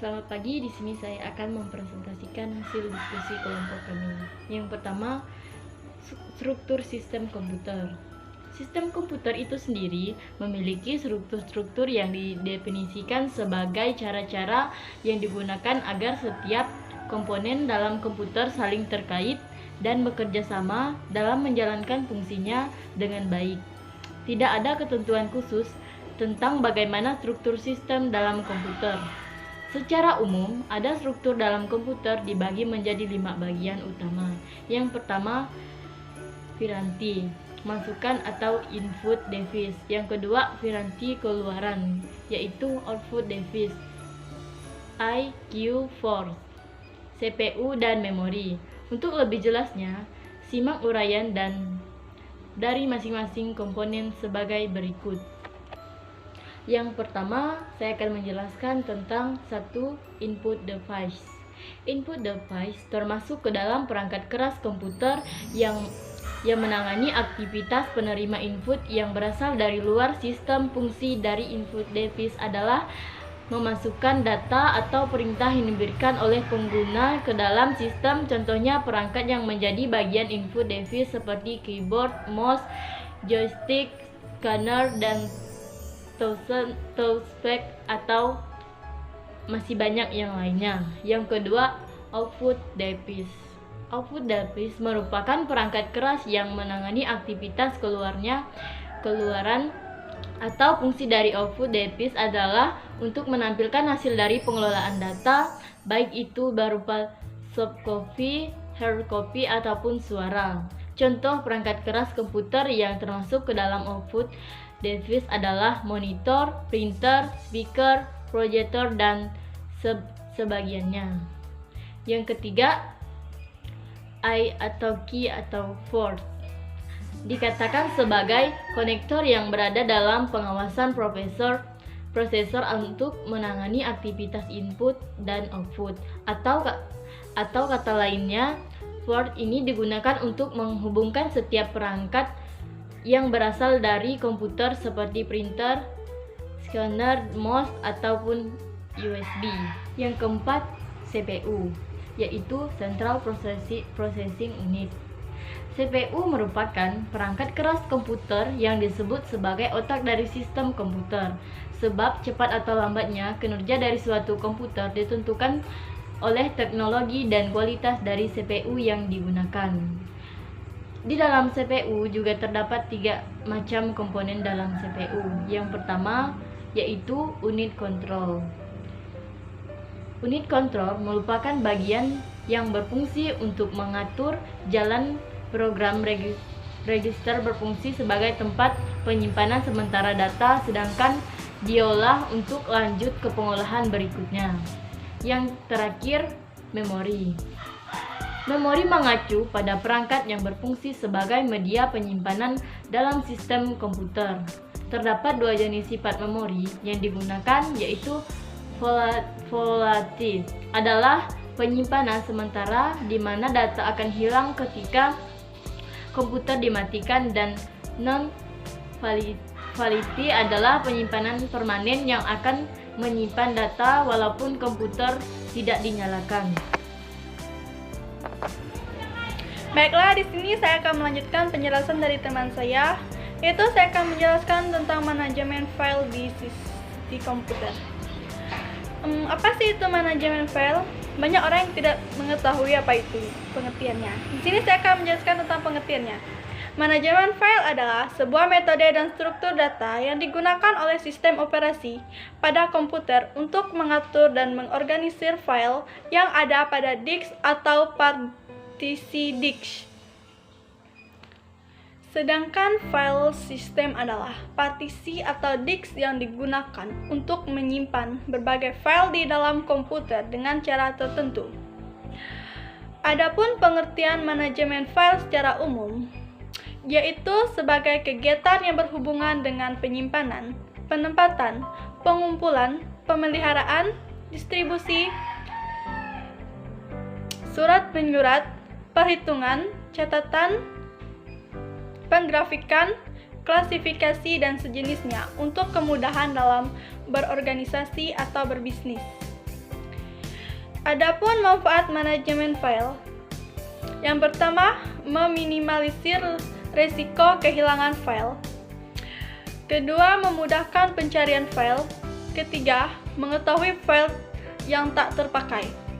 Selamat pagi, di sini saya akan mempresentasikan hasil diskusi kelompok kami. Yang pertama, struktur sistem komputer. Sistem komputer itu sendiri memiliki struktur-struktur yang didefinisikan sebagai cara-cara yang digunakan agar setiap komponen dalam komputer saling terkait dan bekerja sama dalam menjalankan fungsinya dengan baik. Tidak ada ketentuan khusus tentang bagaimana struktur sistem dalam komputer. Secara umum, ada struktur dalam komputer dibagi menjadi 5 bagian utama. Yang pertama, Viranti, masukan atau input device. Yang kedua, Viranti keluaran, yaitu output device, IQ force, CPU dan memori. Untuk lebih jelasnya, simak uraian dari masing-masing komponen sebagai berikut. Yang pertama, saya akan menjelaskan tentang satu input device. Input device termasuk ke dalam perangkat keras komputer yang menangani aktivitas penerima input yang berasal dari luar. Sistem fungsi dari input device adalah memasukkan data atau perintah yang diberikan oleh pengguna ke dalam sistem. Contohnya perangkat yang menjadi bagian input device seperti keyboard, mouse, joystick, scanner, dan touchpad atau masih banyak yang lainnya. Yang kedua, output device. Output device merupakan perangkat keras yang menangani aktivitas keluaran atau fungsi dari output device adalah untuk menampilkan hasil dari pengelolaan data, baik itu berupa soft copy, hard copy, ataupun suara. Contoh perangkat keras komputer yang termasuk ke dalam output device adalah monitor, printer, speaker, proyektor, dan sebagiannya. Yang ketiga, I atau key atau port dikatakan sebagai konektor yang berada dalam pengawasan prosesor untuk menangani aktivitas input dan output. Atau kata lainnya, port ini digunakan untuk menghubungkan setiap perangkat yang berasal dari komputer seperti printer, scanner, mouse, ataupun USB. Yang keempat, CPU, yaitu Central Processing Unit. CPU merupakan perangkat keras komputer yang disebut sebagai otak dari sistem komputer. Sebab cepat atau lambatnya kinerja dari suatu komputer ditentukan oleh teknologi dan kualitas dari CPU yang digunakan. Di dalam CPU juga terdapat 3 macam komponen dalam CPU. Yang pertama yaitu unit kontrol. Unit kontrol merupakan bagian yang berfungsi untuk mengatur jalan program. Register berfungsi sebagai tempat penyimpanan sementara data, sedangkan diolah untuk lanjut ke pengolahan berikutnya. Yang terakhir, memori. Memori mengacu pada perangkat yang berfungsi sebagai media penyimpanan dalam sistem komputer. Terdapat 2 jenis sifat memori yang digunakan, yaitu volatile adalah penyimpanan sementara di mana data akan hilang ketika komputer dimatikan, dan non-volatile adalah penyimpanan permanen yang akan menyimpan data walaupun komputer tidak dinyalakan. Baiklah, di sini saya akan melanjutkan penjelasan dari teman saya, yaitu saya akan menjelaskan tentang manajemen file di komputer. Apa sih itu manajemen file? Banyak orang yang tidak mengetahui apa itu pengertiannya. Di sini saya akan menjelaskan tentang pengertiannya. Manajemen file adalah sebuah metode dan struktur data yang digunakan oleh sistem operasi pada komputer untuk mengatur dan mengorganisir file yang ada pada disk atau partisi disk. Sedangkan file system adalah partisi atau disk yang digunakan untuk menyimpan berbagai file di dalam komputer dengan cara tertentu. Adapun pengertian manajemen file secara umum, yaitu sebagai kegiatan yang berhubungan dengan penyimpanan, penempatan, pengumpulan, pemeliharaan, distribusi, surat menyurat, perhitungan, catatan, penggrafikan, klasifikasi, dan sejenisnya untuk kemudahan dalam berorganisasi atau berbisnis. Adapun manfaat manajemen file. Yang pertama, meminimalisir resiko kehilangan file. Kedua, memudahkan pencarian file. Ketiga, mengetahui file yang tak terpakai.